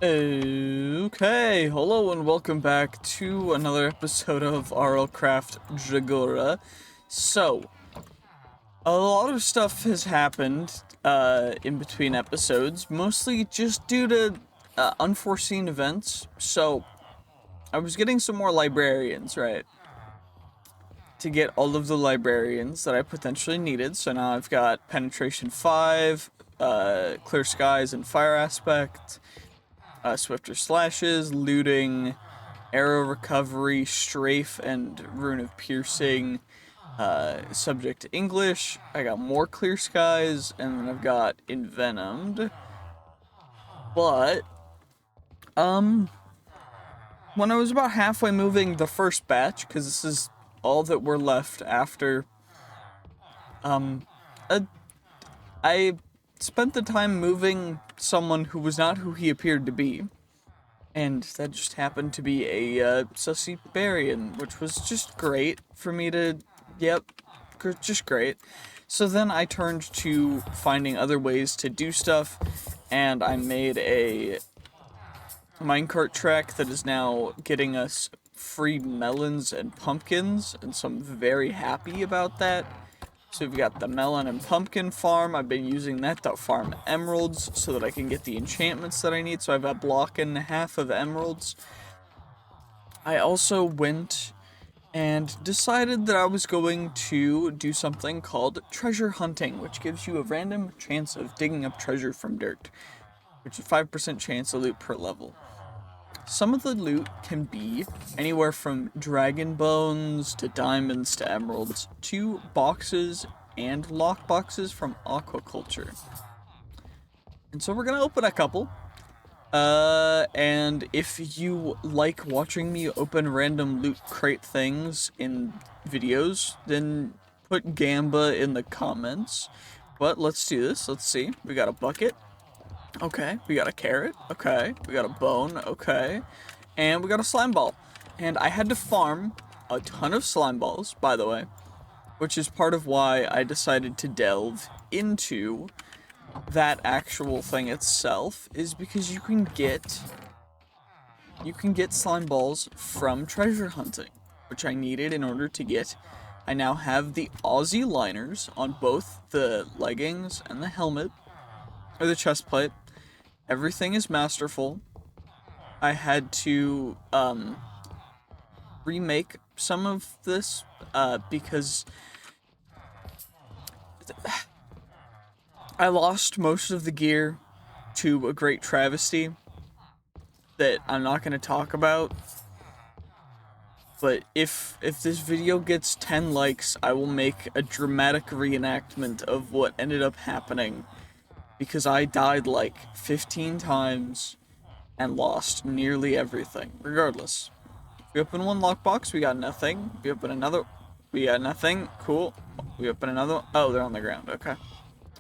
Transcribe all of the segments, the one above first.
Okay, hello and welcome back to another episode of RLCraft Dregora. So, a lot of stuff has happened in between episodes, mostly just due to unforeseen events. So, I was getting some more librarians, right? To get all of the librarians that I potentially needed. So now I've got Penetration 5, Clear Skies and Fire Aspect, Swifter Slashes, Looting, Arrow Recovery, Strafe, and Rune of Piercing, Subject to English. I got more Clear Skies, and then I've got Envenomed. But, when I was about halfway moving the first batch, because this is all that were left after, I spent the time moving someone who was not who he appeared to be. And that just happened to be a sussy Barian, which was just great for me to, just great. So then I turned to finding other ways to do stuff, and I made a minecart track that is now getting us free melons and pumpkins, and so I'm very happy about that. So we've got the melon and pumpkin farm. I've been using that to farm emeralds so that I can get the enchantments that I need. So I have a block and a half of emeralds. I also went and decided that I was going to do something called treasure hunting, which gives you a random chance of digging up treasure from dirt, which is 5% chance of loot per level. Some of the loot can be anywhere from dragon bones to diamonds to emeralds to boxes and lock boxes from aquaculture. And so we're gonna open a couple. And if you like watching me open random loot crate things in videos, then put Gamba in the comments. But let's do this. Let's see. We got a bucket. Okay, we got a carrot. Okay, we got a bone. Okay, and we got a slime ball. And I had to farm a ton of slime balls, by the way, which is part of why I decided to delve into that actual thing itself, is because you can get slime balls from treasure hunting, which I needed in order to get. I now have the Aussie liners on both the leggings and the helmet, or the chest plate. Everything is masterful. I had to remake some of this because I lost most of the gear to a great travesty that I'm not going to talk about. But if this video gets 10 likes, I will make a dramatic reenactment of what ended up happening, because I died like 15 times and lost nearly everything. Regardless, if we open one lockbox, we got nothing. If we open another, we got nothing. Cool. We open another one. Oh, they're on the ground. Okay.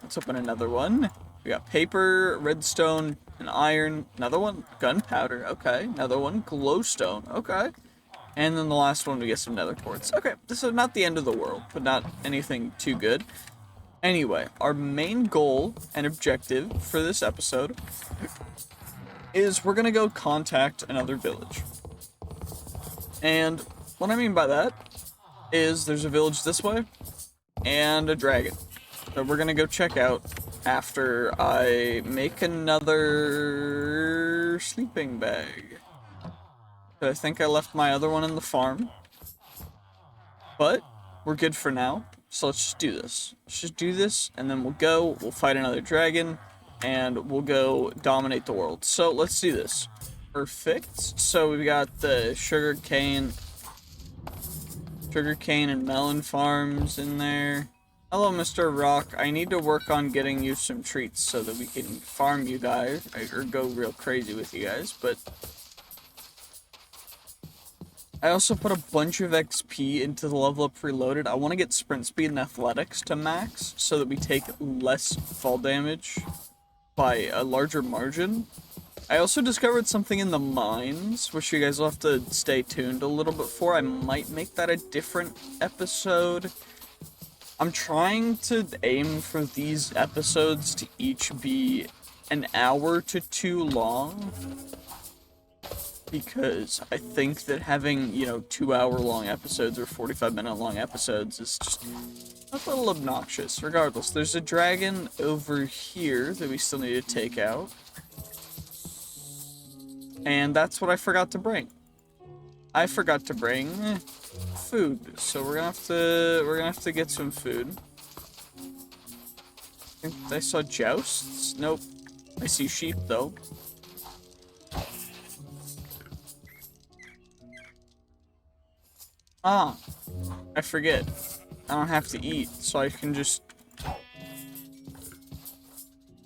Let's open another one. We got paper, redstone, and iron. Another one, gunpowder. Okay. Another one, glowstone. Okay. And then the last one, we get some nether quartz. Okay. This is not the end of the world, but not anything too good. Anyway, our main goal and objective for this episode is we're gonna go contact another village. And what I mean by that is there's a village this way and a dragon that we're gonna go check out after I make another sleeping bag. I think I left my other one in the farm, but we're good for now. So let's just do this. Let's just do this, and then we'll fight another dragon, and we'll go dominate the world. So let's do this. Perfect. So we've got the sugarcane and melon farms in there. Hello, Mr. Rock. I need to work on getting you some treats so that we can farm you guys, or go real crazy with you guys, but I also put a bunch of XP into the level up reloaded. I want to get sprint speed and athletics to max so that we take less fall damage by a larger margin. I also discovered something in the mines, which you guys will have to stay tuned a little bit for. I might make that a different episode. I'm trying to aim for these episodes to each be an hour to 2 long. Because I think that having, you know, 2-hour-long episodes or 45-minute-long episodes is just a little obnoxious. Regardless, there's a dragon over here that we still need to take out. And that's what I forgot to bring. I forgot to bring food, so we're gonna have to get some food. I think I saw jousts? Nope. I see sheep though. Ah, I forget. I don't have to eat, so I can just...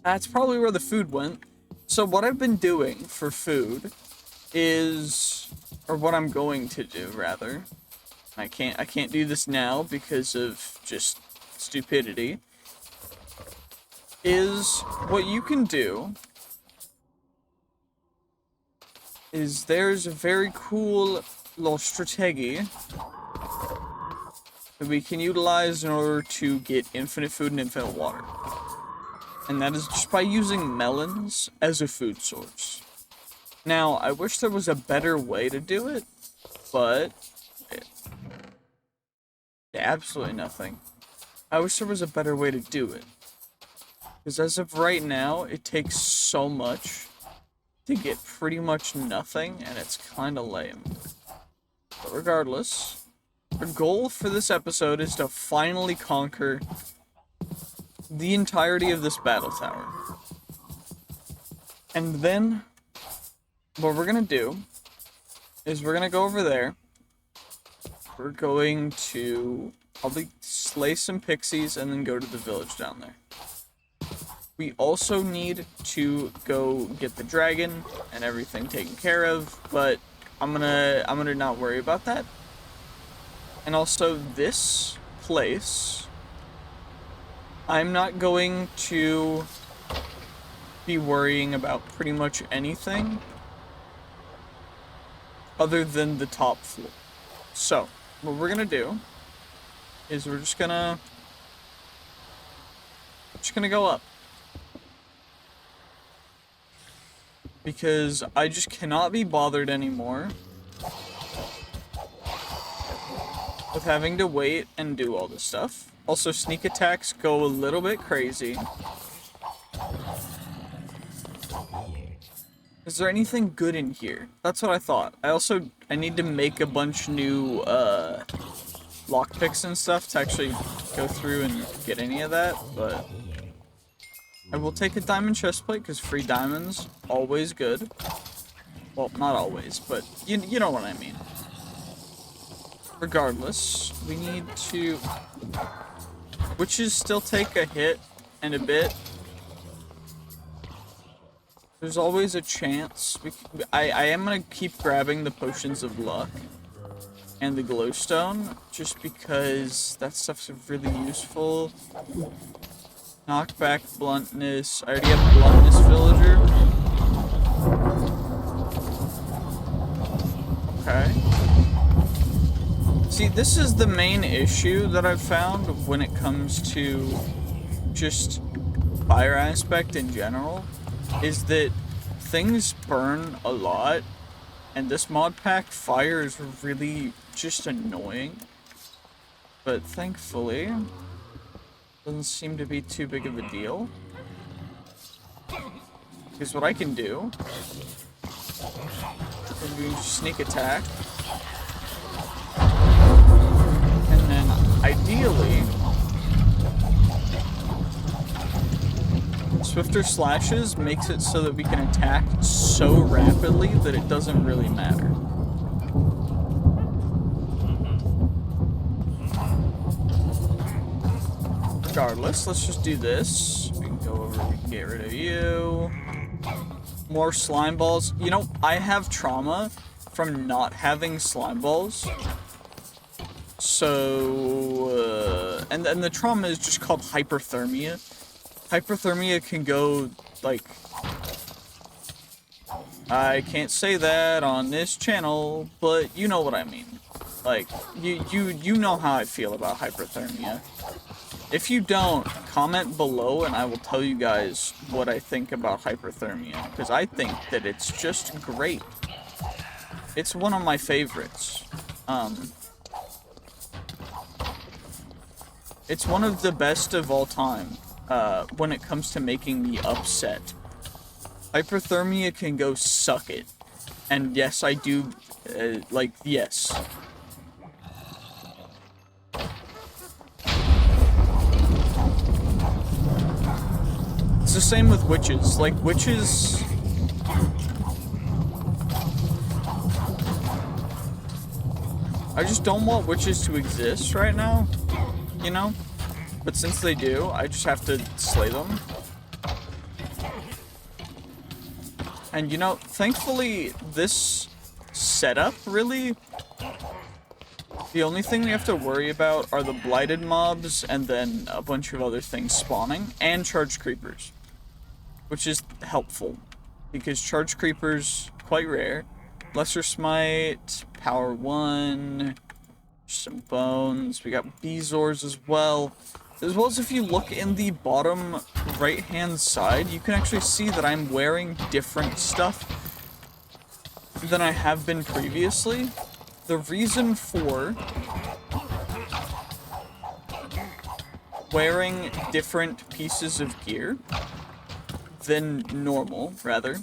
That's probably where the food went. So what I've been doing for food is... Or what I'm going to do, rather. I can't do this now because of just stupidity. Is what you can do is there's a very cool little strategy that we can utilize in order to get infinite food and infinite water. And that is just by using melons as a food source. Now, I wish there was a better way to do it, but... absolutely nothing. I wish there was a better way to do it. Because as of right now, it takes so much to get pretty much nothing, and it's kinda lame. But regardless, the goal for this episode is to finally conquer the entirety of this battle tower. And then, what we're gonna do is we're gonna go over there. We're going to probably slay some pixies and then go to the village down there. We also need to go get the dragon and everything taken care of, but I'm gonna not worry about that. And also this place, I'm not going to be worrying about pretty much anything other than the top floor. So, what we're gonna do is we're just gonna go up. Because I just cannot be bothered anymore with having to wait and do all this stuff. Also, sneak attacks go a little bit crazy. Is there anything good in here? That's what I thought. I need to make a bunch new lockpicks and stuff to actually go through and get any of that, but I will take a diamond chestplate because free diamonds, always good. Well, not always, but you know what I mean. Regardless, we need to... Witches still take a hit and a bit. There's always a chance. I am going to keep grabbing the potions of luck and the glowstone, just because that stuff's really useful. Knockback, bluntness. I already have bluntness villager. Okay. See, this is the main issue that I've found when it comes to just fire aspect in general, is that things burn a lot, and this mod pack, fire is really just annoying. But thankfully, doesn't seem to be too big of a deal. Because what I can do is we can sneak attack. And then, ideally, Swifter Slashes makes it so that we can attack so rapidly that it doesn't really matter. Regardless, let's just do this. We can go over, we can get rid of you. More slime balls. You know, I have trauma from not having slime balls. So, and the trauma is just called hyperthermia. Hyperthermia can go, like... I can't say that on this channel, but you know what I mean. Like, you know how I feel about hyperthermia. If you don't, comment below and I will tell you guys what I think about hyperthermia, because I think that it's just great. It's one of my favorites. It's one of the best of all time, when it comes to making me upset. Hyperthermia can go suck it. And yes, I do, like, yes. It's the same with witches. Like, witches... I just don't want witches to exist right now, you know? But since they do, I just have to slay them. And, you know, thankfully, this setup, really... The only thing we have to worry about are the blighted mobs and then a bunch of other things spawning, and charged creepers. Which is helpful, because charged creepers, quite rare. Lesser Smite, Power 1, some bones, we got Bezoars as well. As well as if you look in the bottom right-hand side, you can actually see that I'm wearing different stuff than I have been previously. The reason for wearing different pieces of gear than normal, rather,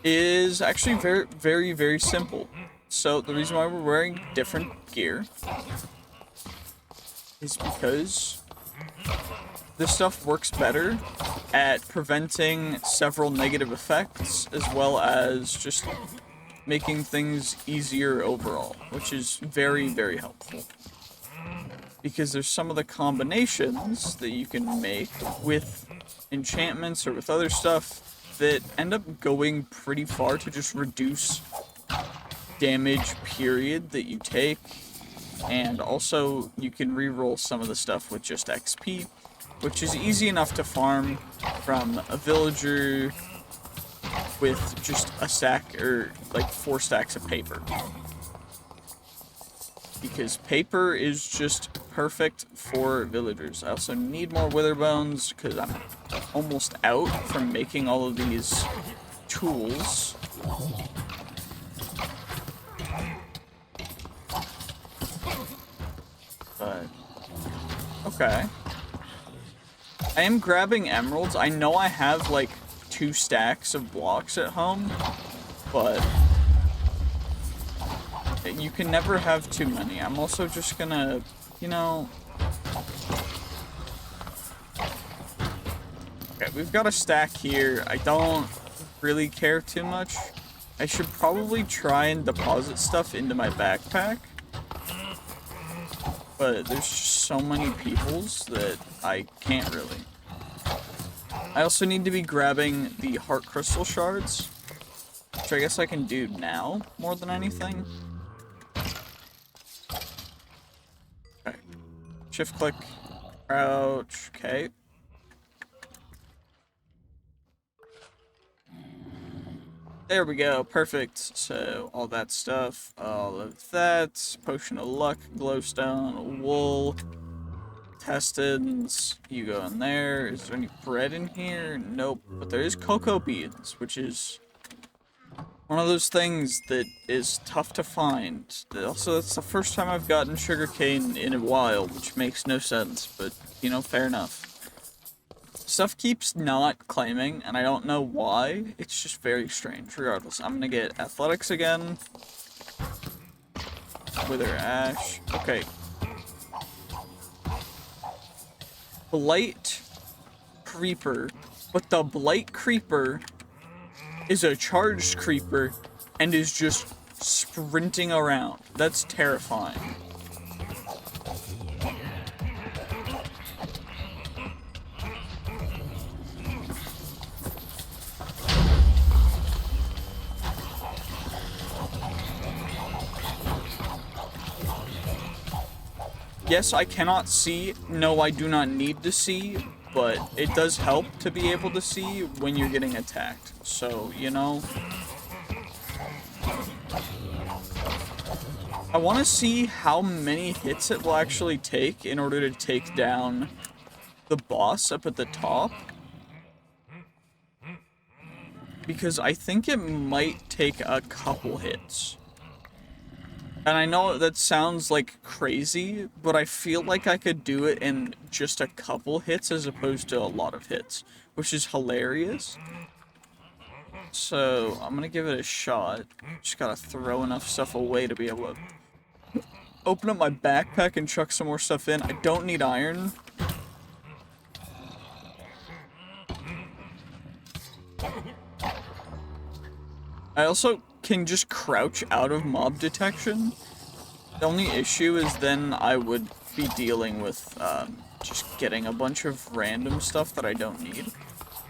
is actually very simple. So the reason why we're wearing different gear is because this stuff works better at preventing several negative effects, as well as just making things easier overall, which is very helpful. Because there's some of the combinations that you can make with enchantments or with other stuff that end up going pretty far to just reduce damage period that you take. And also, you can reroll some of the stuff with just XP, which is easy enough to farm from a villager with just a stack, or like 4 stacks of paper. Because paper is just perfect for villagers. I also need more wither bones, because I'm almost out from making all of these tools. But, okay. I am grabbing emeralds. I know I have, like, 2 stacks of blocks at home, but you can never have too many. I'm also just gonna, you know... Okay, we've got a stack here. I don't really care too much. I should probably try and deposit stuff into my backpack. But there's just so many peoples that I can't really. I also need to be grabbing the heart crystal shards, which I guess I can do now more than anything. Okay. Shift click, crouch, okay. There we go, perfect. So, all that stuff, all of that, potion of luck, glowstone, wool, intestines, you go in there. Is there any bread in here? Nope, but there is cocoa beans, which is one of those things that is tough to find. Also, that's the first time I've gotten sugarcane in a while, which makes no sense, but, you know, fair enough. Stuff keeps not claiming, and I don't know why. It's just very strange. Regardless, I'm gonna get athletics again. Wither ash. Okay. Blight creeper. But the blight creeper is a charged creeper and is just sprinting around. That's terrifying. Yes, I cannot see. No, I do not need to see, but it does help to be able to see when you're getting attacked. So, you know. I want to see how many hits it will actually take in order to take down the boss up at the top. Because I think it might take a couple hits. And I know that sounds like crazy, but I feel like I could do it in just a couple hits as opposed to a lot of hits, which is hilarious. So I'm gonna give it a shot. Just gotta throw enough stuff away to be able to open up my backpack and chuck some more stuff in. I don't need iron. I also can just crouch out of mob detection. The only issue is then I would be dealing with just getting a bunch of random stuff that I don't need.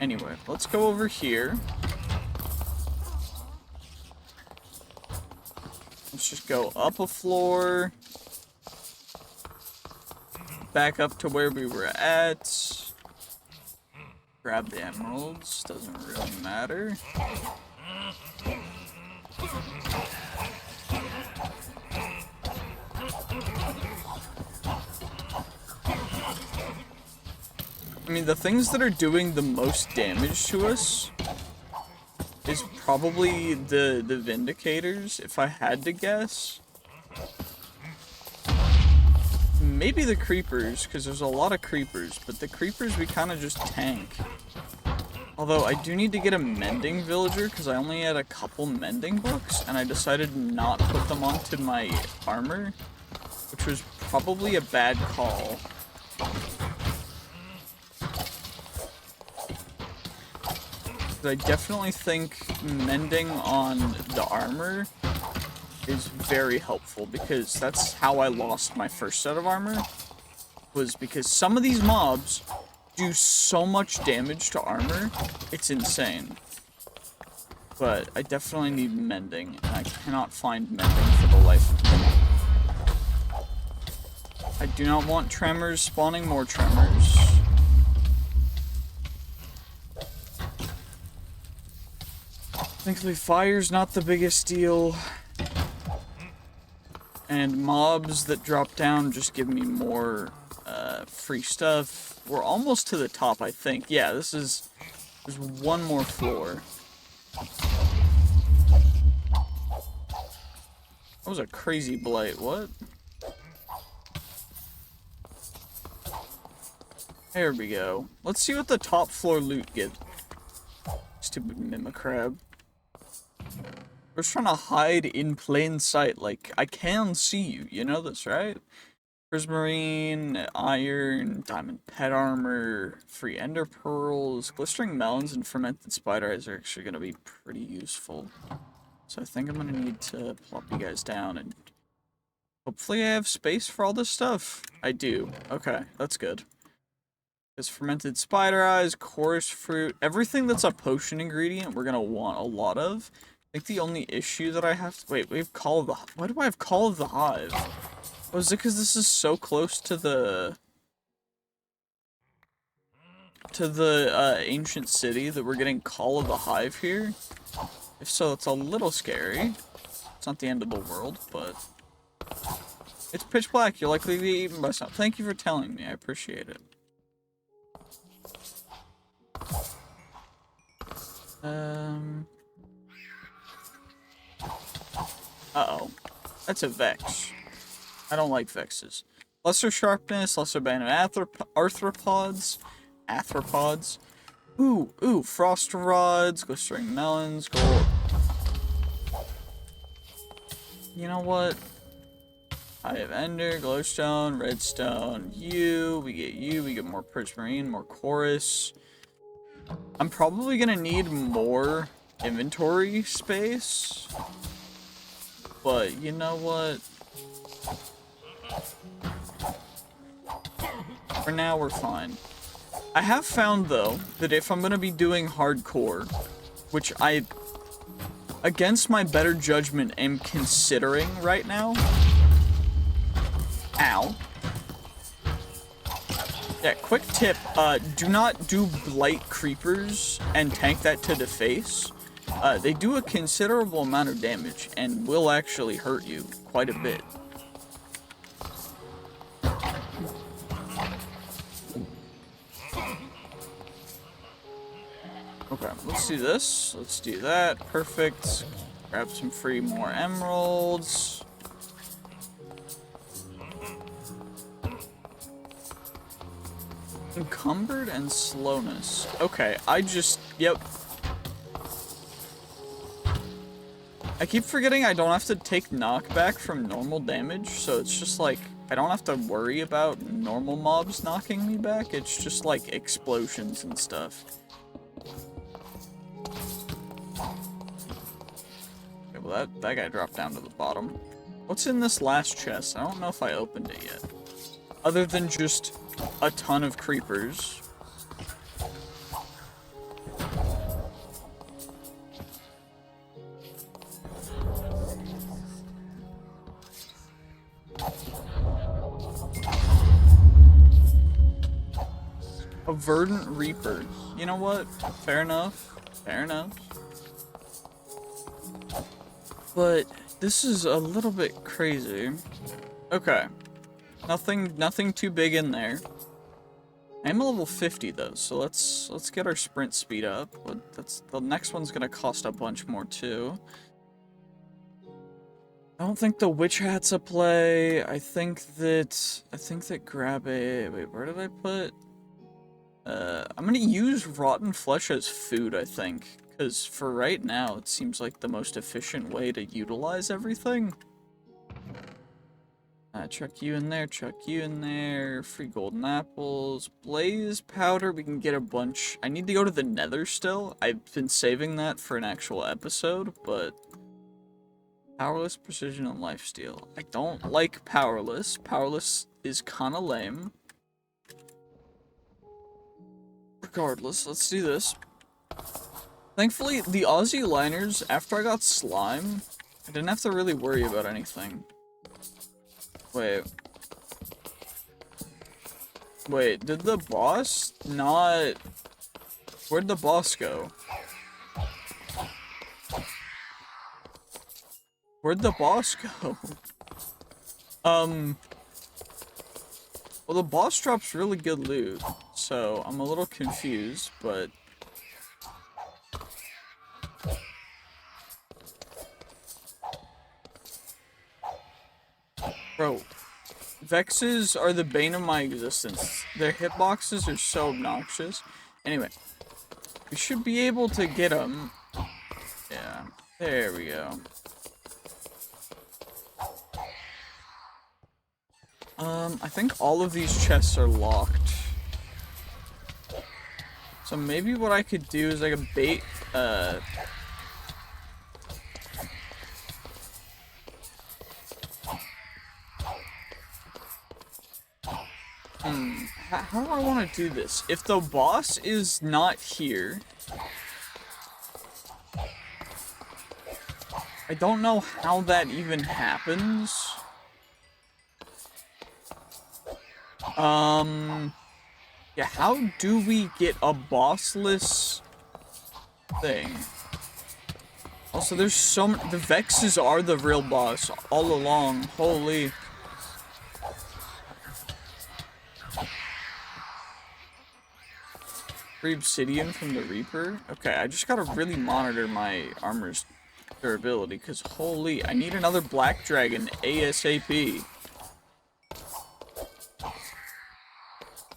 Anyway, let's go over here. Let's just go up a floor. Back up to where we were at. Grab the emeralds, doesn't really matter. I mean, the things that are doing the most damage to us is probably the Vindicators, if I had to guess. Maybe the Creepers, because there's a lot of Creepers, but the Creepers we kind of just tank. Although, I do need to get a mending villager, because I only had a couple mending books, and I decided not to put them onto my armor, which was probably a bad call. I definitely think mending on the armor is very helpful, because that's how I lost my first set of armor, was because some of these mobs do so much damage to armor, it's insane. But I definitely need mending, and I cannot find mending for the life of me. I do not want tremors spawning more tremors. Thankfully, fire's not the biggest deal. And mobs that drop down just give me more free stuff. We're almost to the top, I think. Yeah, there's one more floor. That was a crazy blight, what? There we go. Let's see what the top floor loot gives. Stupid Mimicrab. We're just trying to hide in plain sight, like, I can see you, you know this, right? Prismarine, iron, diamond pet armor, free ender pearls, glistering melons, and fermented spider eyes are actually going to be pretty useful. So I think I'm going to need to plop you guys down, and hopefully I have space for all this stuff. I do. Okay, that's good. There's fermented spider eyes, chorus fruit, everything that's a potion ingredient we're going to want a lot of. I think the only issue that I have to... Wait, we have Call of the... Why do I have Call of the Hive? Oh, is it because this is so close to the... ancient city that we're getting Call of the Hive here? If so, it's a little scary. It's not the end of the world, but... It's pitch black. You're likely to be eaten by something. Thank you for telling me. I appreciate it. Uh-oh. That's a Vex. I don't like Vexes. Lesser sharpness, lesser band of arthropods. Arthropods. Ooh, frost rods, glistering melons, gold. You know what? I have ender, glowstone, redstone, we get more prismarine, more chorus. I'm probably gonna need more inventory space. But you know what? For now, we're fine. I have found, though, that if I'm going to be doing hardcore, which I, against my better judgment, am considering right now. Ow. Yeah, quick tip, do not do blight creepers and tank that to the face. They do a considerable amount of damage and will actually hurt you quite a bit. Okay, let's do this. Let's do that. Perfect. Grab some free more emeralds. Encumbered and slowness. Okay, yep. I keep forgetting I don't have to take knockback from normal damage, so it's just like, I don't have to worry about normal mobs knocking me back, it's just like explosions and stuff. Okay, well that guy dropped down to the bottom. What's in this last chest? I don't know if I opened it yet. Other than just a ton of creepers. A verdant reaper. You know what? Fair enough. Fair enough. But this is a little bit crazy. Okay. Nothing too big in there. I'm a level 50 though, so let's get our sprint speed up. But the next one's gonna cost a bunch more too. I don't think the witch hat's a play. I think that grab a wait, where did I put? I'm gonna use rotten flesh as food, I think, because for right now it seems like the most efficient way to utilize everything. Chuck you in there, chuck you in there. Free golden apples. Blaze powder, we can get a bunch. I need to go to the nether still. I've been saving that for an actual episode, but... Powerless, precision, and lifesteal. I don't like powerless. Powerless is kinda lame. Regardless, let's do this. Thankfully, the Aussie liners, after I got slime, I didn't have to really worry about anything. Wait, did the boss not... Where'd the boss go? Where'd the boss go? Well, the boss drops really good loot, so I'm a little confused, but... Bro, Vexes are the bane of my existence. Their hitboxes are so obnoxious. Anyway, we should be able to get them. Yeah, there we go. I think all of these chests are locked. So maybe what I could do is I could bait, how do I want to do this? If the boss is not here... I don't know how that even happens. Yeah, how do we get a bossless thing? Also, there's some... The Vexes are the real boss all along. Holy... Free obsidian from the Reaper? Okay, I just gotta really monitor my armor's durability, because holy, I need another black dragon ASAP.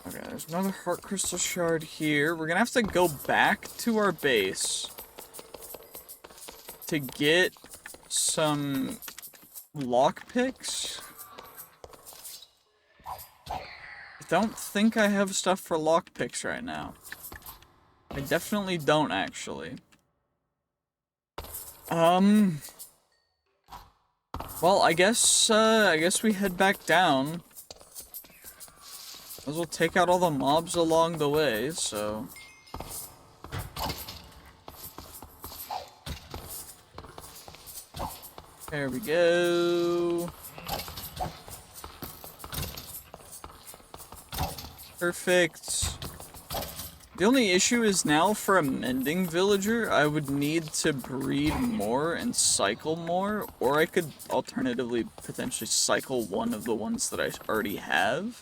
Okay, there's another heart crystal shard here. We're gonna have to go back to our base to get some lockpicks. I don't think I have stuff for lockpicks right now. I definitely don't, actually. Well, I guess we head back down. Might as well take out all the mobs along the way, so... There we go. Perfect. The only issue is now for a mending villager, I would need to breed more and cycle more, or I could alternatively potentially cycle one of the ones that I already have.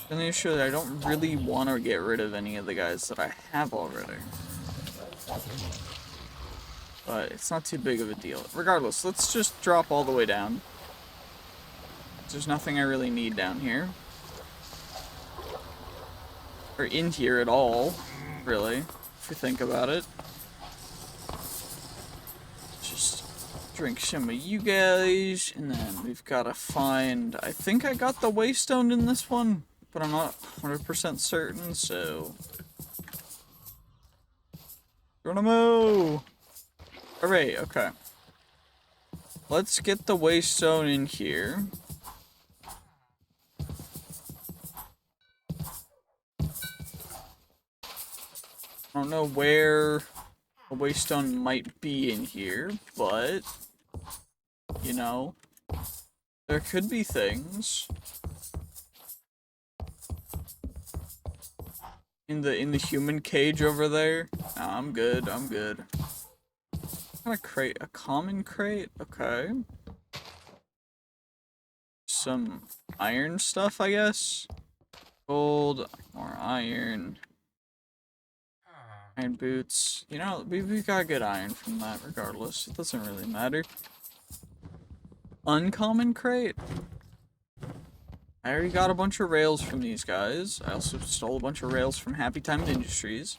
The only issue is I don't really want to get rid of any of the guys that I have already. But it's not too big of a deal. Regardless, let's just drop all the way down. There's nothing I really need down here. Or in here at all, really, if you think about it. Just drink some of you guys, and then we've got to find... I think I got the waystone in this one, but I'm not 100% certain, so... Geronimo! Hooray, okay. Let's get the waystone in here. I don't know where a waystone might be in here, but, you know, there could be things. In the human cage over there? Nah, I'm good, I'm good. What kind of crate? A common crate? Okay. Some iron stuff, I guess? Gold, more iron. Iron boots. You know, we got good iron from that regardless. It doesn't really matter. Uncommon crate. I already got a bunch of rails from these guys. I also stole a bunch of rails from Happy Time Industries.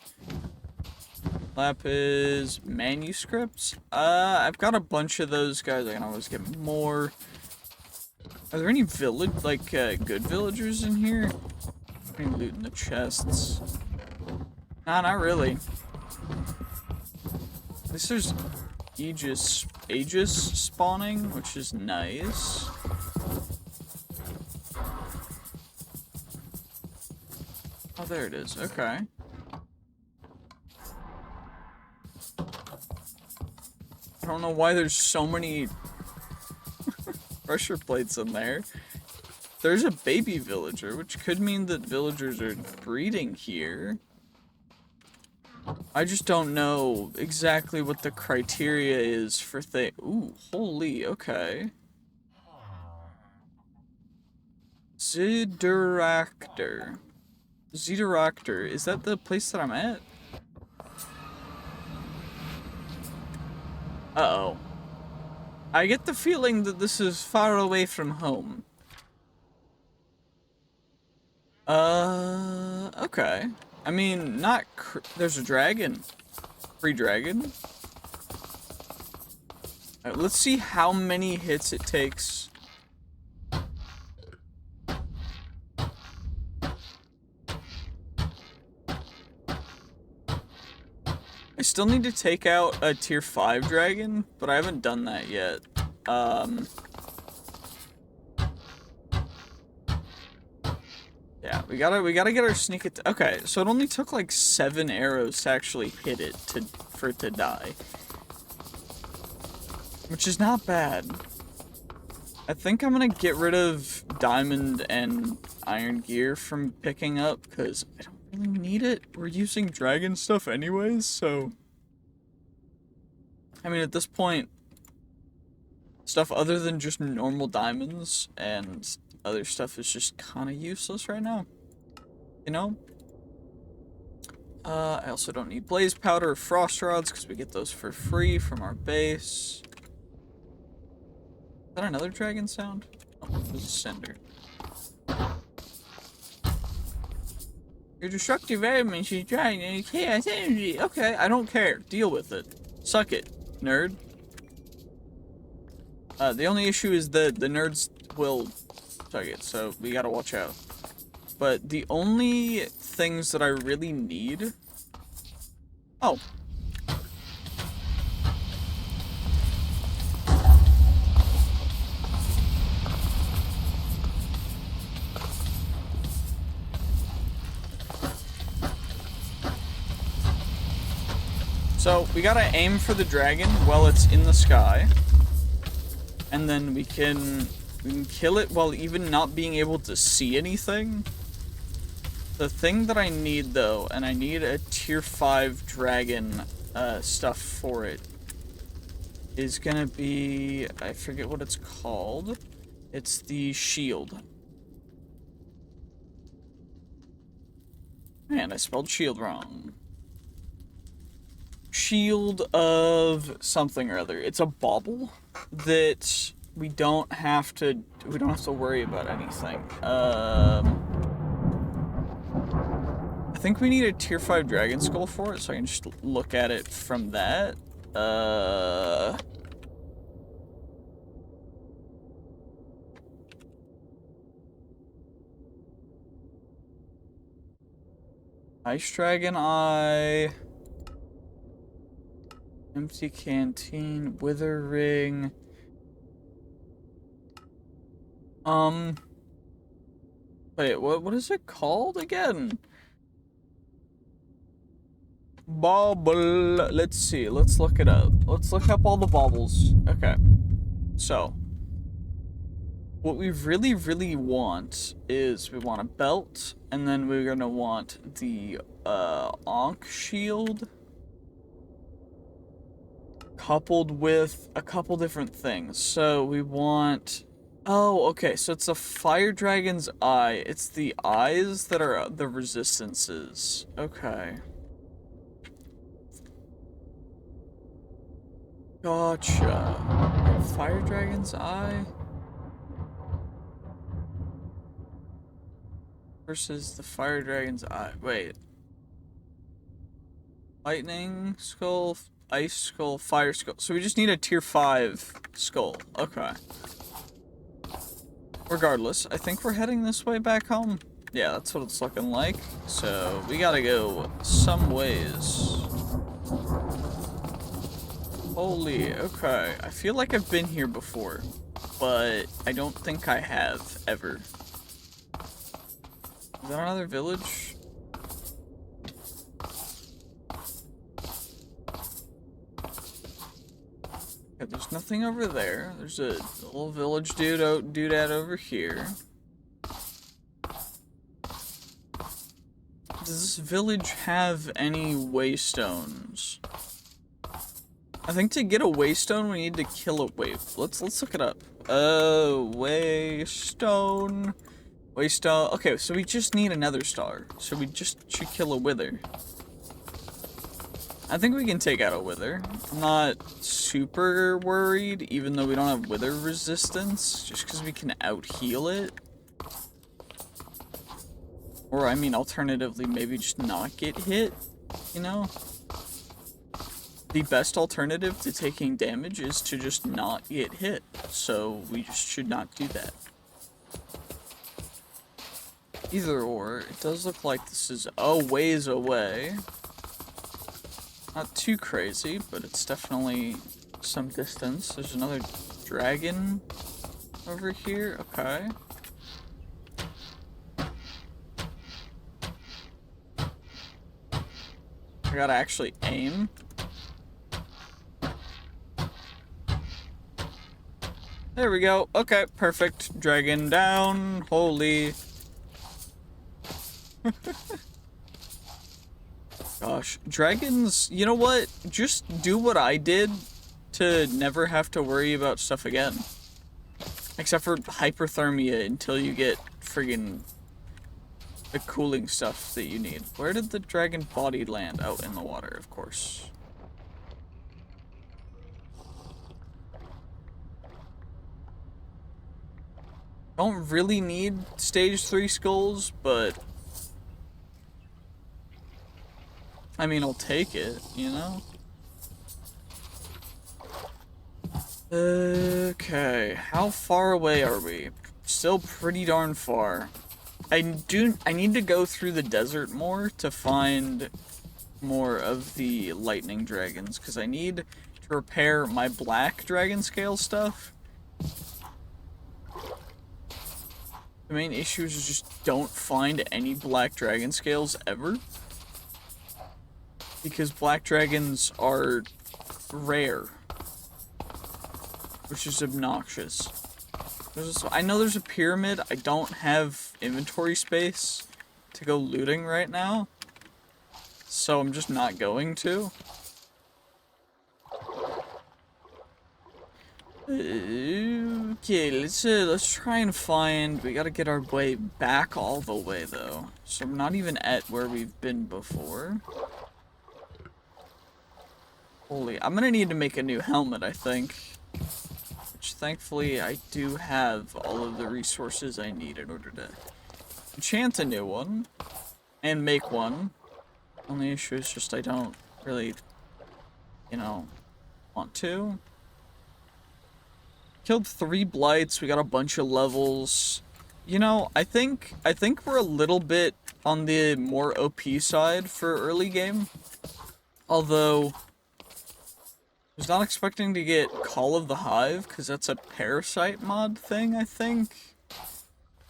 Lapis manuscripts. I've got a bunch of those guys. I can always get more. Are there any good villagers in here? Any loot in the chests? Nah, not really. At least there's Aegis spawning, which is nice. Oh, there it is. Okay. I don't know why there's so many pressure plates in there. There's a baby villager, which could mean that villagers are breeding here. I just don't know exactly what the criteria is for Ooh, holy, okay. Zidoractor. Zidoractor, is that the place that I'm at? Uh-oh. I get the feeling that this is far away from home. Okay. I mean, there's a dragon. Free dragon. Alright, let's see how many hits it takes. I still need to take out a tier 5 dragon, but I haven't done that yet. Yeah, we gotta get our sneak attack. Okay, so it only took like 7 arrows to actually hit it for it to die. Which is not bad. I think I'm gonna get rid of diamond and iron gear from picking up, because I don't really need it. We're using dragon stuff anyways, so... I mean, at this point, stuff other than just normal diamonds and other stuff is just kind of useless right now. You know? I also don't need blaze powder or frost rods, because we get those for free from our base. Is that another dragon sound? Oh, this is Cinder. Your destructive elements is drying and chaos energy. Okay, I don't care. Deal with it. Suck it, nerd. The only issue is that the nerds will suck it, so we gotta watch out. But the only things that I really need... Oh. So, we gotta aim for the dragon while it's in the sky. And then we can kill it while even not being able to see anything. The thing that I need, though, and I need a tier 5 dragon stuff for it, is gonna be... I forget what it's called. It's the shield. Man, I spelled shield wrong. Shield of something or other. It's a bauble that we don't have to worry about anything. I think we need a tier 5 dragon skull for it, so I can just look at it from that. Ice dragon eye. Empty canteen, wither ring. Wait, what is it called again? Bauble. Let's see. Let's look it up. Let's look up all the baubles. Okay. So, what we really, really want is we want a belt, and then we're gonna want the Ankh shield, coupled with a couple different things. So we want... Oh, okay, so it's a fire dragon's eye. It's the eyes that are the resistances. Okay. Gotcha. Fire dragon's eye versus the fire dragon's eye. Wait. Lightning skull, ice skull, fire skull. So we just need a tier 5 skull. Okay. Regardless, I think we're heading this way back home. Yeah, that's what it's looking like. So we gotta go some ways. Holy, okay. I feel like I've been here before, but I don't think I have, ever. Is that another village? Okay, there's nothing over there. There's a little village doodad over here. Does this village have any waystones? I think to get a waystone, we need to kill a wave. Let's look it up. Waystone. Waystone. Okay, so we just need another star. So we just should kill a wither. I think we can take out a wither. I'm not super worried, even though we don't have wither resistance, just because we can out-heal it. Or, I mean, alternatively, maybe just not get hit, you know? The best alternative to taking damage is to just not get hit, so we just should not do that. Either or, it does look like this is a ways away. Not too crazy, but it's definitely some distance. There's another dragon over here. Okay. I gotta actually aim. There we go. Okay, perfect. Dragon down. Holy. Gosh, dragons, you know what? Just do what I did to never have to worry about stuff again. Except for hyperthermia until you get friggin' the cooling stuff that you need. Where did the dragon body land? Out in the water, of course. Don't really need stage 3 skulls, but I mean, I'll take it, you know? Okay, how far away are we? Still pretty darn far. I need to go through the desert more to find more of the lightning dragons, because I need to repair my black dragon scale stuff. The main issue is just don't find any black dragon scales ever. Because black dragons are rare. Which is obnoxious. I know there's a pyramid. I don't have inventory space to go looting right now. So I'm just not going to. Okay, let's try and find. We gotta get our way back all the way though, so we're not even at where we've been before. Holy, I'm gonna need to make a new helmet, I think. Which thankfully I do have all of the resources I need in order to enchant a new one and make one. Only issue is just I don't really, you know, want to. Killed 3 blights, we got a bunch of levels. You know, I think we're a little bit on the more OP side for early game. Although I was not expecting to get Call of the Hive, because that's a parasite mod thing, I think.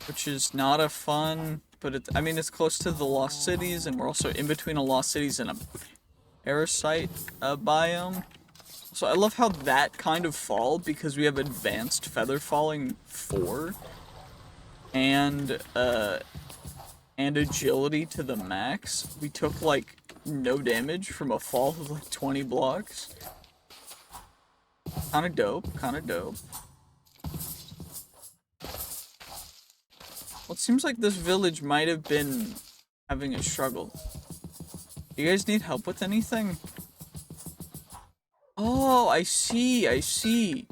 Which is not a fun, but I mean, it's close to the Lost Cities, and we're also in between a Lost Cities and a parasite biome. So I love how that kind of fall, because we have advanced feather falling 4 and agility to the max. We took like no damage from a fall of like 20 blocks. Kinda dope, kinda dope. Well, it seems like this village might have been having a struggle. You guys need help with anything? Oh, I see, I see.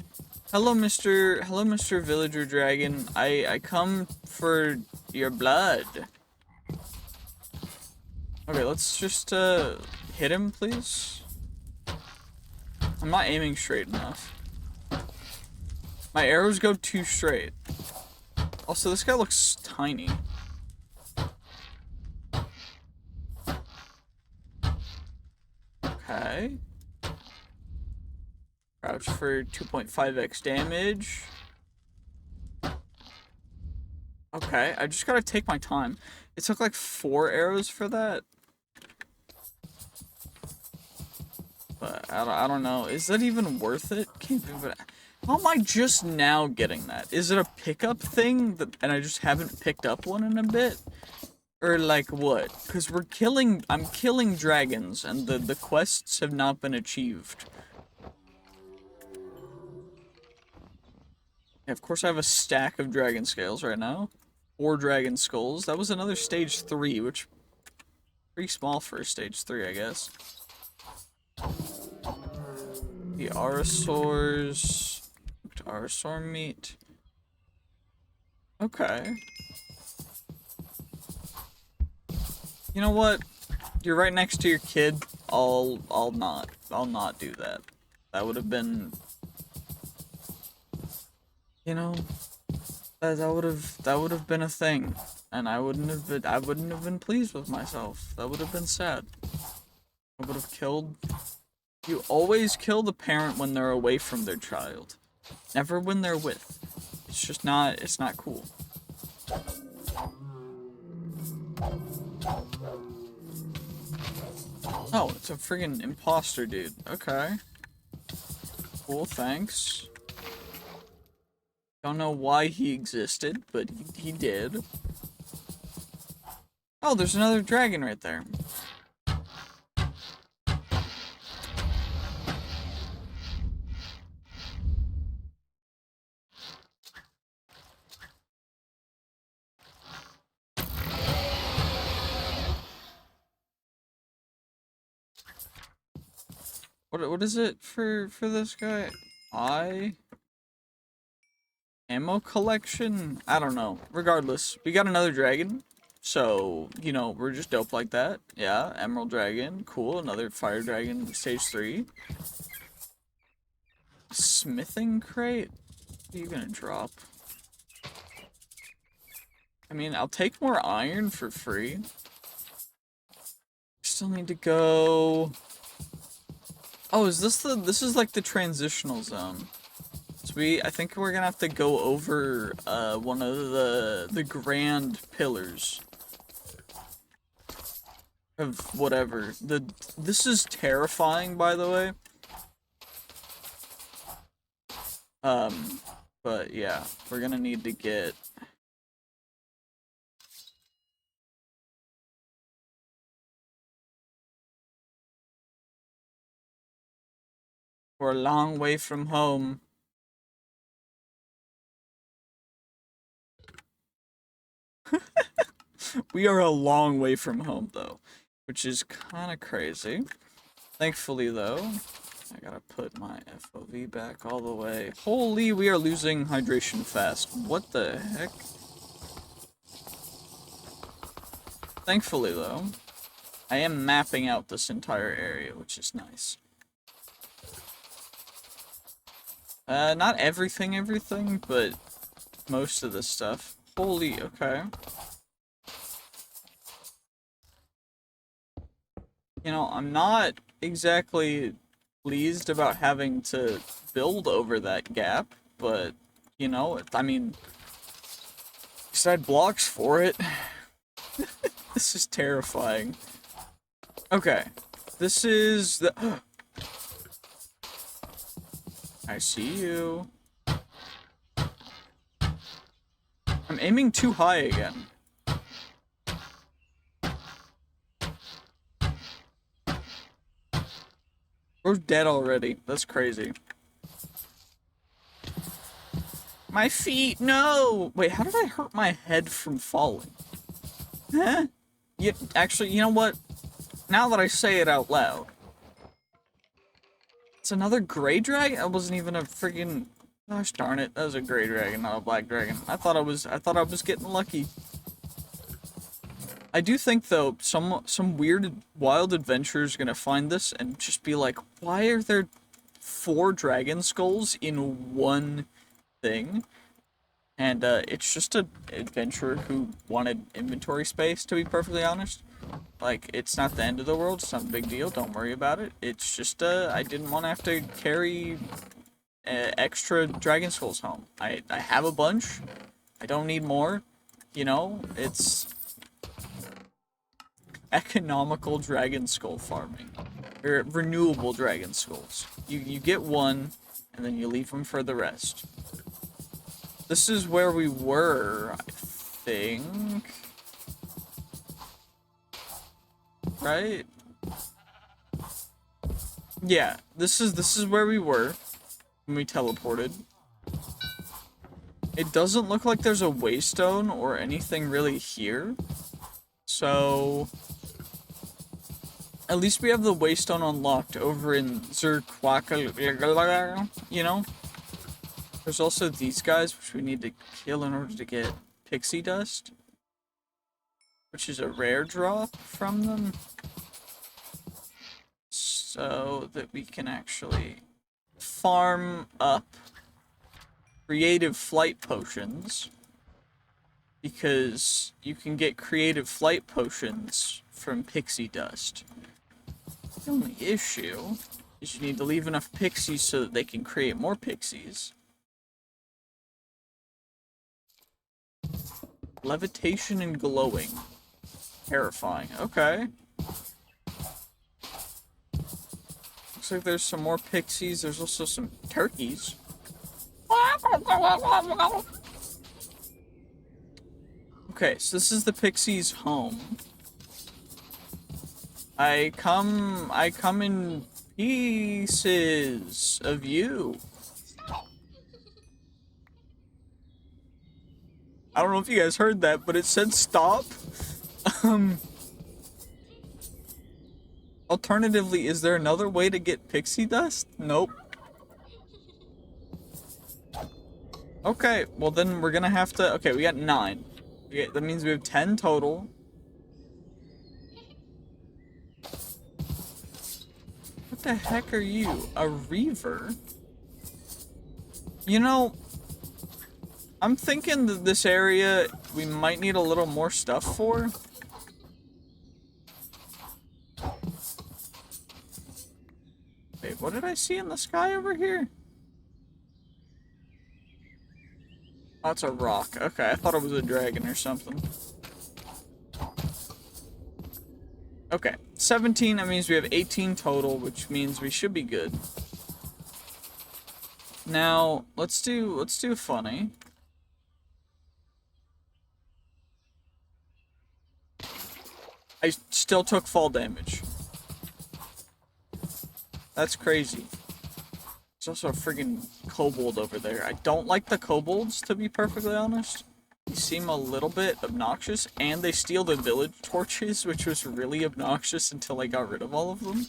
Hello, Mr. Villager Dragon. I come for your blood. Okay, let's just, hit him, please. I'm not aiming straight enough. My arrows go too straight. Also, this guy looks tiny. Okay. Crouch for 2.5x damage. Okay, I just gotta take my time. It took like 4 arrows for that. But I don't know. Is that even worth it? How am I just now getting that? Is it a pickup thing that, and I just haven't picked up one in a bit? Or like what? Because I'm killing dragons and the quests have not been achieved. Yeah, of course I have a stack of dragon scales right now. 4 dragon skulls. That was another stage 3, which pretty small for a stage 3, I guess. The Arasaurs. Arasaur meat. Okay. You know what? You're right next to your kid. I'll not do that. That would have been, you know, that would have been a thing, and I wouldn't have been pleased with myself. That would have been sad. I would have killed. You always kill the parent when they're away from their child, never when they're with. It's just not. It's not cool. Oh, it's a friggin' imposter dude. Okay. Cool, thanks. Don't know why he existed, but he did. Oh, there's another dragon right there. What is it for this guy? Ammo collection? I don't know. Regardless, we got another dragon. So, you know, we're just dope like that. Yeah, Emerald Dragon. Cool. Another Fire Dragon, stage 3. Smithing crate? What are you gonna drop? I mean, I'll take more iron for free. Still need to go... Oh, is this this is like the transitional zone. So I think we're gonna have to go over, one of the grand pillars. Of whatever. This is terrifying, by the way. But yeah, we're gonna need to get... We're a long way from home. We are a long way from home, though, which is kind of crazy. Thankfully, though, I gotta put my FOV back all the way. Holy, we are losing hydration fast. What the heck? Thankfully, though, I am mapping out this entire area, which is nice. Not everything, but most of the stuff. Holy, okay. You know, I'm not exactly pleased about having to build over that gap, but, you know, I mean, at least I had blocks for it. This is terrifying. Okay, this is the... I see you. I'm aiming too high again. We're dead already. That's crazy. My feet, no! Wait, how did I hurt my head from falling? Huh? Actually, you know what? Now that I say it out loud. It's another gray dragon? That wasn't even a friggin'... Gosh darn it, that was a gray dragon, not a black dragon. I thought I was getting lucky. I do think, though, some weird, wild adventurer is gonna find this and just be like, why are there 4 dragon skulls in one thing? And, it's just an adventurer who wanted inventory space, to be perfectly honest. Like, it's not the end of the world, it's not a big deal, don't worry about it. It's just, I didn't want to have to carry extra dragon skulls home. I have a bunch, I don't need more, you know, it's... economical dragon skull farming. Or renewable dragon skulls. You get one, and then you leave them for the rest. This is where we were, I think. Right? Yeah, this is where we were when we teleported. It doesn't look like there's a waystone or anything really here. So at least we have the waystone unlocked over in Zerquaka, you know? There's also these guys, which we need to kill in order to get pixie dust. Which is a rare drop from them. So that we can actually farm up creative flight potions. Because you can get creative flight potions from pixie dust. The only issue is you need to leave enough pixies so that they can create more pixies. Levitation and glowing. Terrifying. Okay. Looks like there's some more pixies. There's also some turkeys. Okay, so this is the pixies' home. I come in pieces of you. I don't know if you guys heard that, but it said stop. Alternatively, is there another way to get pixie dust? Nope. Okay, well then we're gonna have to... Okay, we got 9. That means we have 10 total. What the heck are you? A reaver? You know, I'm thinking that this area we might need a little more stuff for. Wait, what did I see in the sky over here? Oh, it's a rock. Okay, I thought it was a dragon or something. Okay, 17, that means we have 18 total, which means we should be good. Now, let's do funny. I still took fall damage. That's crazy. There's also a friggin' kobold over there. I don't like the kobolds, to be perfectly honest. They seem a little bit obnoxious, and they steal the village torches, which was really obnoxious until I got rid of all of them.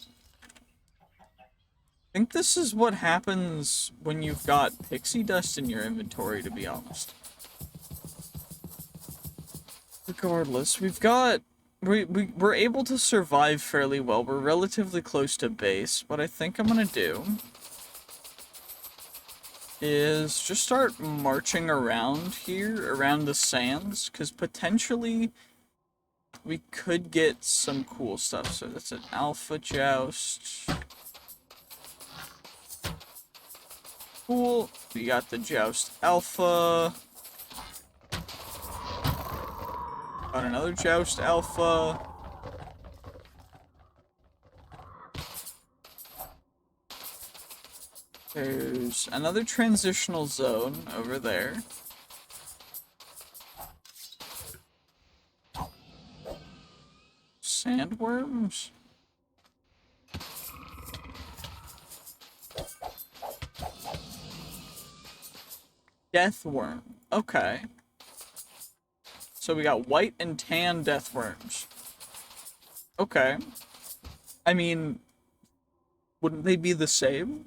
I think this is what happens when you've got pixie dust in your inventory, to be honest. Regardless, we're able to survive fairly well. We're relatively close to base. What I think I'm gonna do is just start marching around here, around the sands, because potentially we could get some cool stuff. So that's an alpha joust. Cool. We got the joust alpha. Got another joust alpha. There's another transitional zone over there. Sandworms? Deathworm. Okay. So we got white and tan deathworms. Okay. I mean, wouldn't they be the same?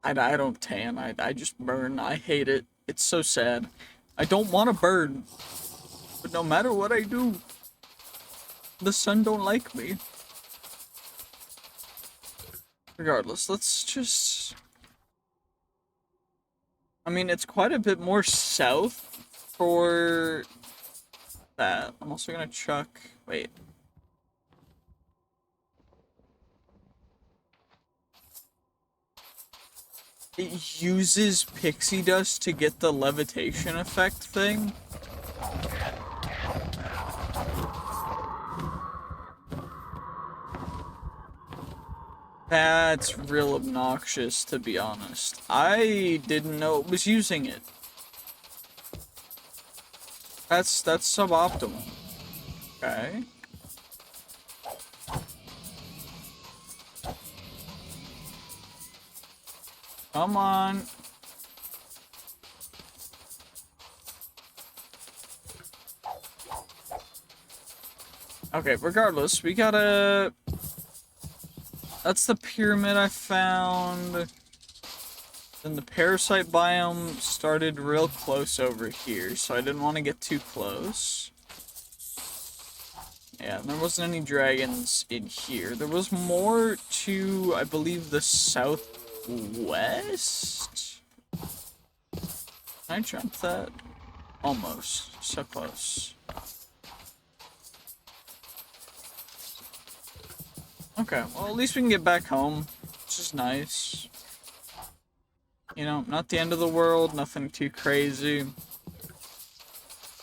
I don't tan. I just burn. I hate it. It's so sad. I don't want to burn. But no matter what I do, the sun don't like me. Regardless, let's just... I mean, it's quite a bit more south for that. I'm also gonna chuck... Wait. It uses pixie dust to get the levitation effect thing. That's real obnoxious, to be honest. I didn't know it was using it. That's suboptimal. Okay. Come on. Okay, regardless, we gotta... That's the pyramid I found. Then the parasite biome started real close over here, so I didn't want to get too close. Yeah, and there wasn't any dragons in here. There was more to, I believe, the southwest? Can I jump that? Almost. So close. Okay, well, at least we can get back home, which is nice. You know, not the end of the world, nothing too crazy.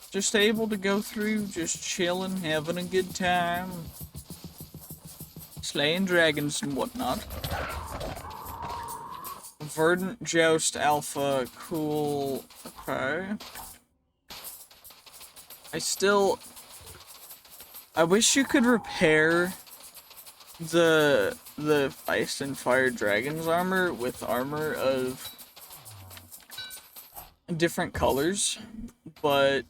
Just able to go through, just chilling, having a good time. Slaying dragons and whatnot. Verdant Joust Alpha, cool. Okay. I wish you could repair the Ice and Fire Dragon's armor with armor of different colors, but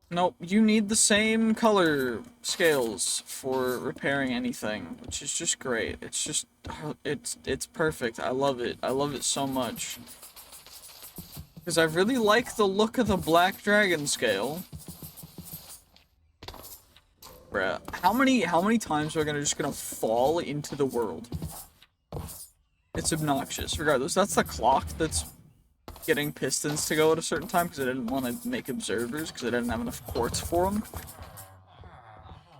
nope, you need the same color scales for repairing anything, which is just great. It's just, it's perfect. I love it. I love it so much. Because I really like the look of the Black Dragon scale. Bruh, how many times are we just gonna fall into the world? It's obnoxious. Regardless, that's the clock that's getting pistons to go at a certain time because I didn't want to make observers because I didn't have enough quartz for them.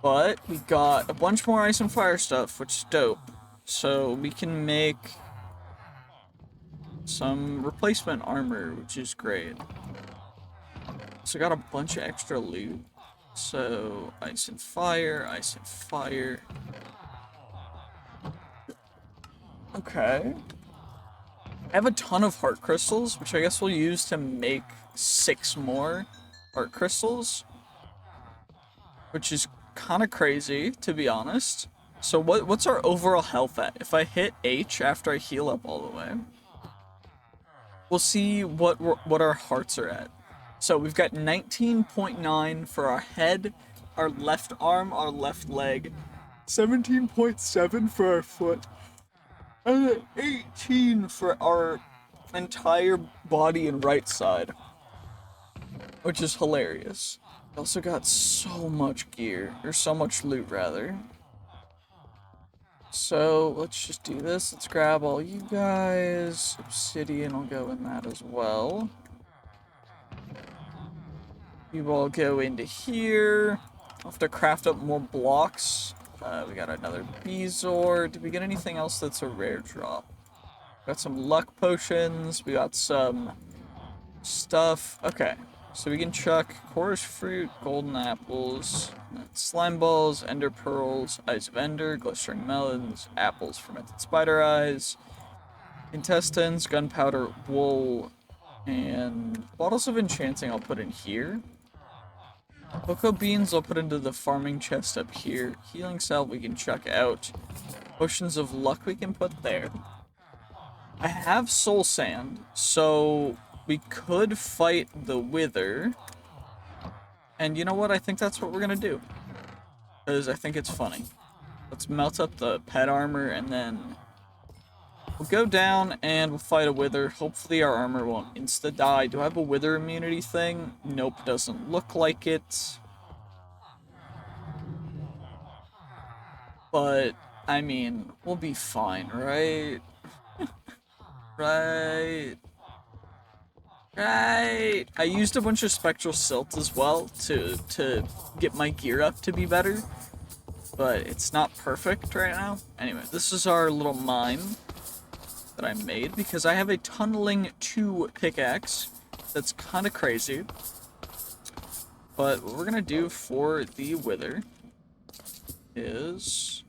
But we got a bunch more ice and fire stuff, which is dope. So we can make some replacement armor, which is great. So I got a bunch of extra loot. So, ice and fire, ice and fire. Okay. I have a ton of heart crystals, which I guess we'll use to make 6 more heart crystals. Which is kind of crazy, to be honest. So what's our overall health at? If I hit H after I heal up all the way, we'll see what our hearts are at. So we've got 19.9 for our head, our left arm, our left leg, 17.7 for our foot, and then 18 for our entire body and right side, which is hilarious. We also got so much gear, or so much loot rather. So let's just do this. Let's grab all you guys. Obsidian will go in that as well. You all go into here. I'll have to craft up more blocks. We got another Bezoar. Did we get anything else that's a rare drop? Got some luck potions. We got some stuff. Okay, so we can chuck chorus fruit, golden apples, slime balls, ender pearls, eyes of ender, glistering melons, apples, fermented spider eyes, intestines, gunpowder, wool, and bottles of enchanting I'll put in here. Cocoa beans I'll put into the farming chest up here. Healing salve we can chuck out. Potions of luck we can put there. I have soul sand, so we could fight the wither. And you know what? I think that's what we're gonna do. Because I think it's funny. Let's melt up the pet armor and then we'll go down and we'll fight a wither. Hopefully our armor won't insta-die. Do I have a wither immunity thing? Nope, doesn't look like it. But, I mean, we'll be fine, right? Right. I used a bunch of spectral silt as well to get my gear up to be better. But it's not perfect right now. Anyway, this is our little mine that I made because I have a tunneling 2 pickaxe that's kind of crazy. But what we're gonna do for the wither is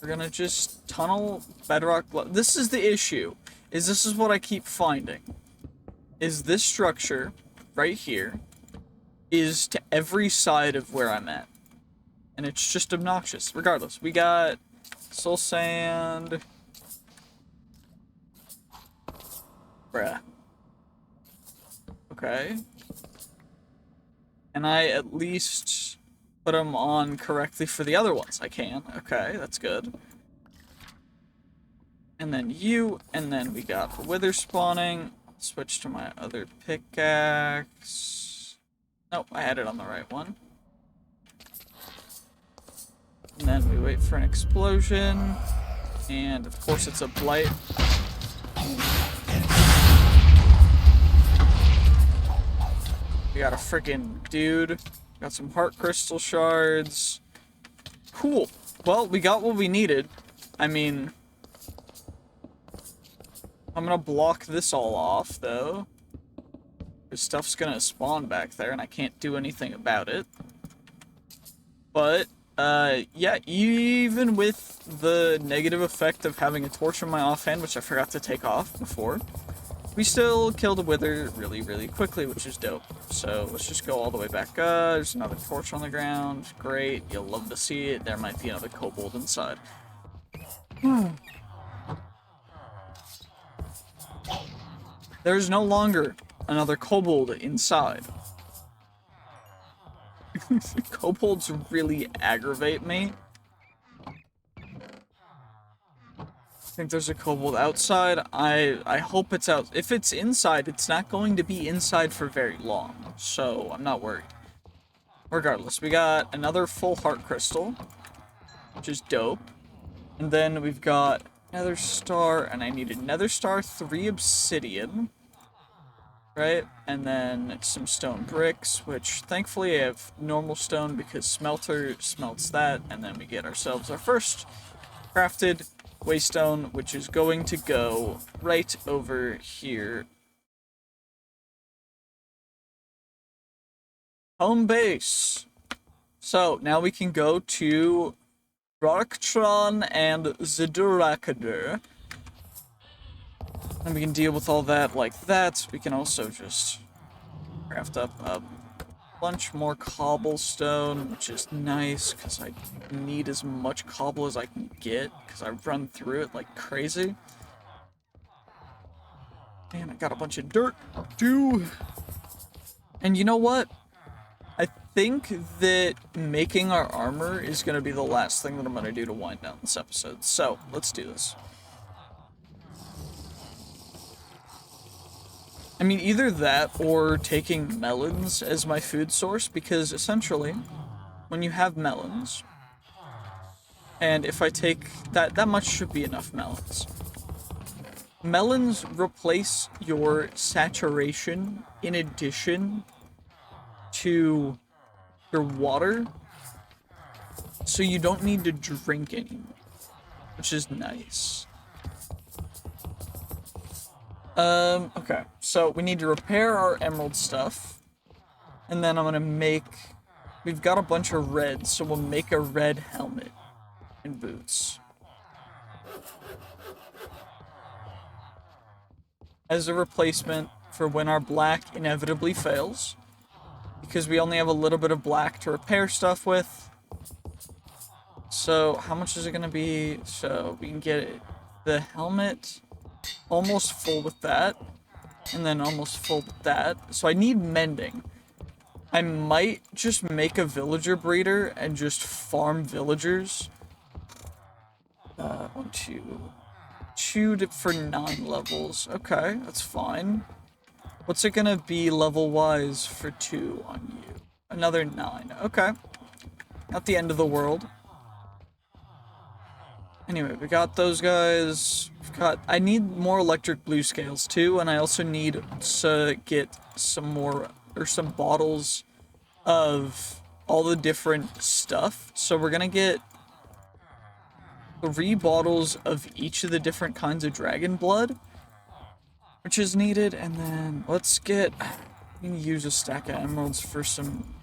we're gonna just tunnel bedrock. This is the issue, is this is what I keep finding, is this structure right here is to every side of where I'm at. And it's just obnoxious. Regardless, we got soul sand. Bruh. Okay. And I at least put them on correctly for the other ones. I can. Okay, that's good. And then you, and then we got the wither spawning. Switch to my other pickaxe. Nope, I had it on the right one. And then we wait for an explosion. And of course it's a blight. We got a freaking dude. Got some heart crystal shards. Cool. Well, we got what we needed. I mean, I'm gonna block this all off, though. Because stuff's gonna spawn back there, and I can't do anything about it. But, yeah, even with the negative effect of having a torch in my offhand, which I forgot to take off before, we still killed a wither really, really quickly, which is dope. So, let's just go all the way back up. There's another torch on the ground. Great. You'll love to see it. There might be another kobold inside. There's no longer another kobold inside. Kobolds really aggravate me. I think there's a kobold outside. I hope it's out. If it's inside, it's not going to be inside for very long, so I'm not worried. Regardless, we got another full heart crystal, which is dope. And then we've got nether star, and I need a nether star, 3 obsidian. Right? And then some stone bricks, which thankfully I have normal stone because smelter smelts that, and then we get ourselves our first crafted waystone, which is going to go right over here. Home base. So now we can go to Roktron and Zidurakadur. And we can deal with all that like that. We can also just craft up a bunch more cobblestone, which is nice, because I need as much cobble as I can get, because I run through it like crazy. And I got a bunch of dirt, too. And you know what? I think that making our armor is going to be the last thing that I'm going to do to wind down this episode. So, let's do this. I mean, either that or taking melons as my food source, because essentially, when you have melons, and if I take that much should be enough melons. Melons replace your saturation in addition to your water, so you don't need to drink anymore, which is nice. Okay, so we need to repair our emerald stuff, and then I'm gonna make, we've got a bunch of red, so we'll make a red helmet and boots. As a replacement for when our black inevitably fails, because we only have a little bit of black to repair stuff with. So how much is it gonna be? So we can get the helmet almost full with that, and then almost full with that. So I need mending. I might just make a villager breeder and just farm villagers. 1, 2, 2 for 9 levels. Okay, that's fine. What's it gonna be level-wise for 2 on you? Another 9. Okay. Not the end of the world. Anyway, we got those guys. I need more electric blue scales too, and I also need to get some more, or some bottles of all the different stuff. So we're gonna get 3 bottles of each of the different kinds of dragon blood, which is needed, and then let's get, we can use a stack of emeralds for some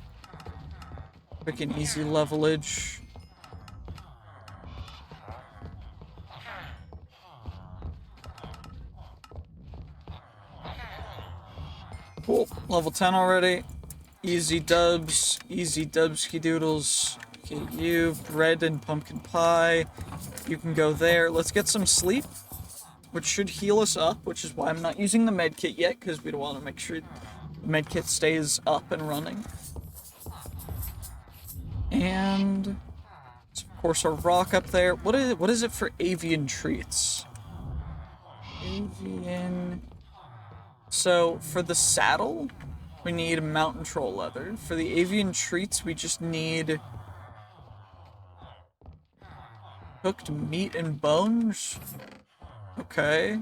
quick and easy levelage. Cool, level 10 already. Easy dubski doodles. Okay, you, bread and pumpkin pie. You can go there. Let's get some sleep, which should heal us up, which is why I'm not using the medkit yet, because we don't want to make sure the medkit stays up and running. And, of course, a rock up there. What is it for avian treats? Avian... So, for the saddle, we need mountain troll leather. For the avian treats, we just need cooked meat and bones. Okay.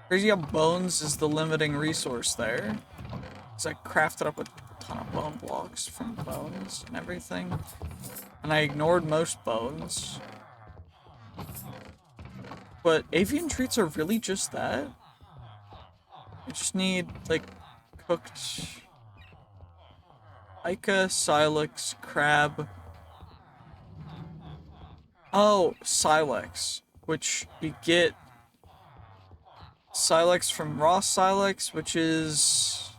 Crazy how bones is the limiting resource there. Because I crafted up a ton of bone blocks from bones and everything. And I ignored most bones. But avian treats are really just that? I just need, like, cooked Ica, Silex, crab. Oh, Silex, which you get Silex from raw Silex, which is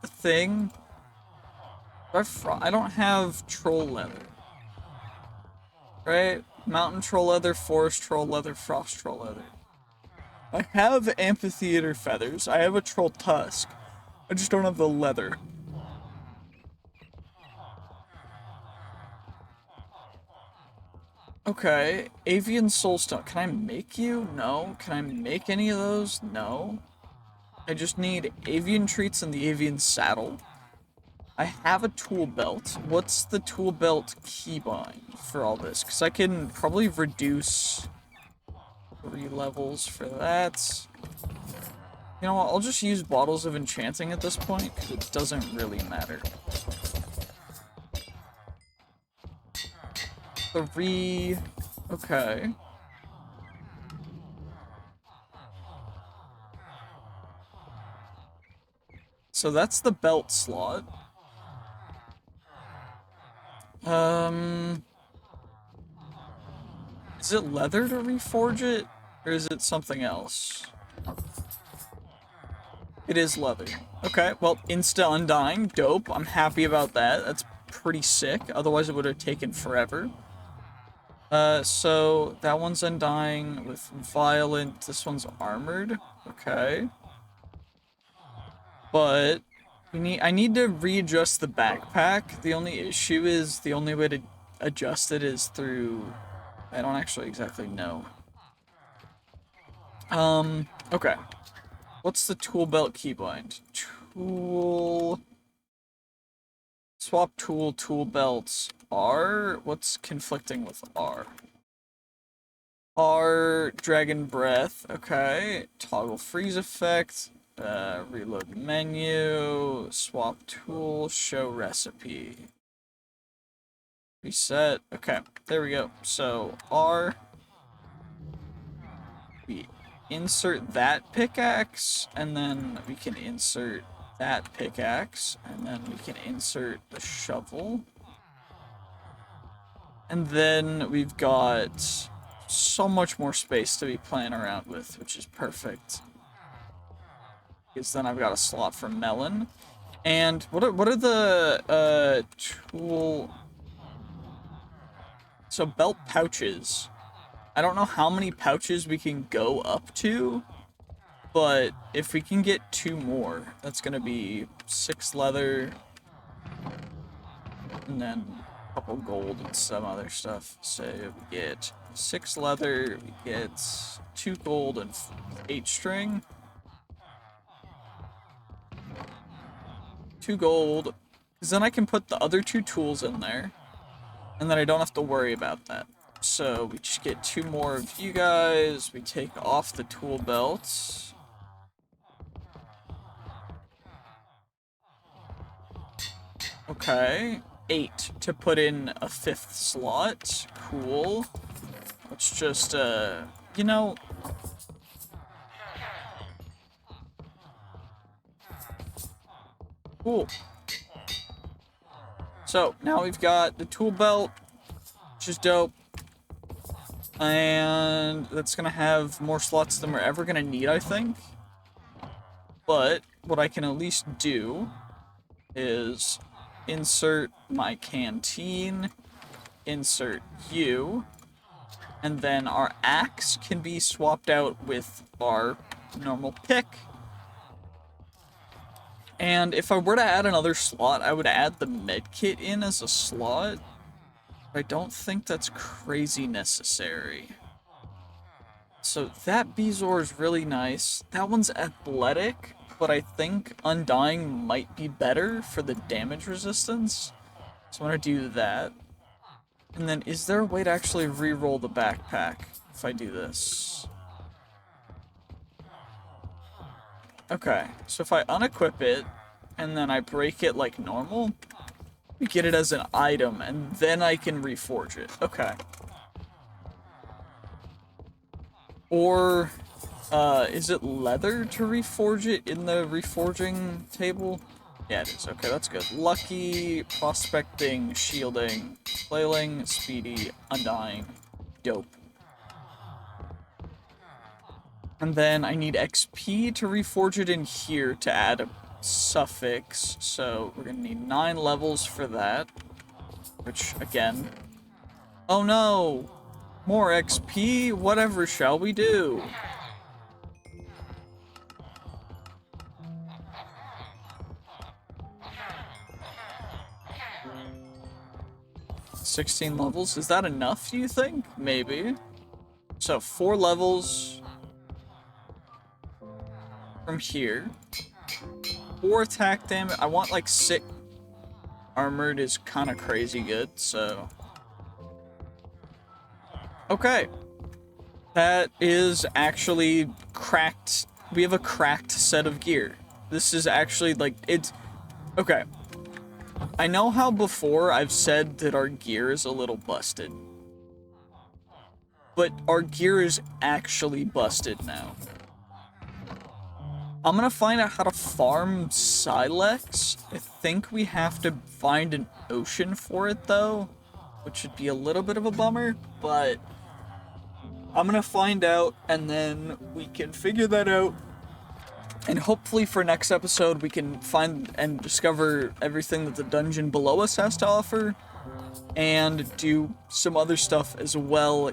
a thing. I don't have troll leather, right? Mountain troll leather, forest troll leather, frost troll leather. I have amphitheater feathers. I have a troll tusk. I just don't have the leather. Okay, avian soulstone. Can I make you? No. Can I make any of those? No. I just need avian treats and the avian saddle. I have a tool belt. What's the tool belt keybind for all this? Because I can probably reduce 3 levels for that. You know what, I'll just use bottles of enchanting at this point, because it doesn't really matter. 3... Okay. So that's the belt slot. Is it leather to reforge it? Or is it something else? It is leather. Okay, well, insta undying, dope. I'm happy about that. That's pretty sick. Otherwise, it would have taken forever. So that one's undying with violent. This one's armored. Okay. But I need to readjust the backpack. The only issue is the only way to adjust it is through, I don't actually exactly know. Okay. What's the tool belt keybind? Tool. Swap tool belts. R? What's conflicting with R? R, dragon breath. Okay. Toggle freeze effect. Reload menu. Swap tool. Show recipe. Reset. Okay. There we go. So R. We insert that pickaxe, and then we can insert that pickaxe, and then we can insert the shovel. And then we've got so much more space to be playing around with, which is perfect. Because then I've got a slot for melon. And what are the tool... So belt pouches. I don't know how many pouches we can go up to, but if we can get 2 more, that's gonna be 6 leather, and then a couple gold and some other stuff. So we get 6 leather, we get 2 gold and 8 string. 2 gold, because then I can put the other 2 tools in there, and then I don't have to worry about that. So we just get 2 more of you guys, we take off the tool belts. Okay, 8 to put in a 5th slot. Cool. Let's just, you know... Cool. So, now we've got the tool belt, which is dope. And that's gonna have more slots than we're ever gonna need, I think. But, what I can at least do is insert my canteen, insert you, and then our axe can be swapped out with our normal pick. And if I were to add another slot, I would add the medkit in as a slot. But I don't think that's crazy necessary. So that Bezoar is really nice. That one's athletic, but I think Undying might be better for the damage resistance. So I'm gonna do that. And then, is there a way to actually re-roll the backpack if I do this? Okay, so if I unequip it, and then I break it like normal, we get it as an item, and then I can reforge it. Okay. Or, is it leather to reforge it in the reforging table? Yeah, it is. Okay, that's good. Lucky, prospecting, shielding, flailing, speedy, undying. Dope. And then I need XP to reforge it in here to add a suffix. So we're gonna need 9 levels for that. Which, again... Oh no! More XP? Whatever shall we do? 16 levels? Is that enough, do you think? Maybe. So 4 levels from here. 4 attack damage. I want like 6. Armored is kind of crazy good, so... Okay. That is actually cracked. We have a cracked set of gear. This is actually like, it's... Okay. I know how before I've said that our gear is a little busted. But our gear is actually busted now. I'm gonna find out how to farm Silex. I think we have to find an ocean for it though, which would be a little bit of a bummer, but I'm gonna find out and then we can figure that out And hopefully for next episode we can find and discover everything that the dungeon below us has to offer, and do some other stuff as well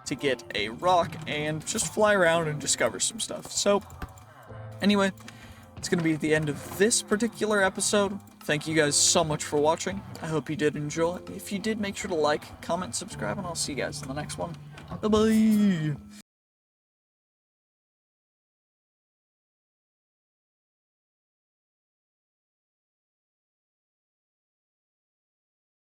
to get a rock and just fly around and discover some stuff. So, anyway, it's going to be the end of this particular episode. Thank you guys so much for watching. I hope you did enjoy. If you did, make sure to like, comment, subscribe, and I'll see you guys in the next one. Bye-bye!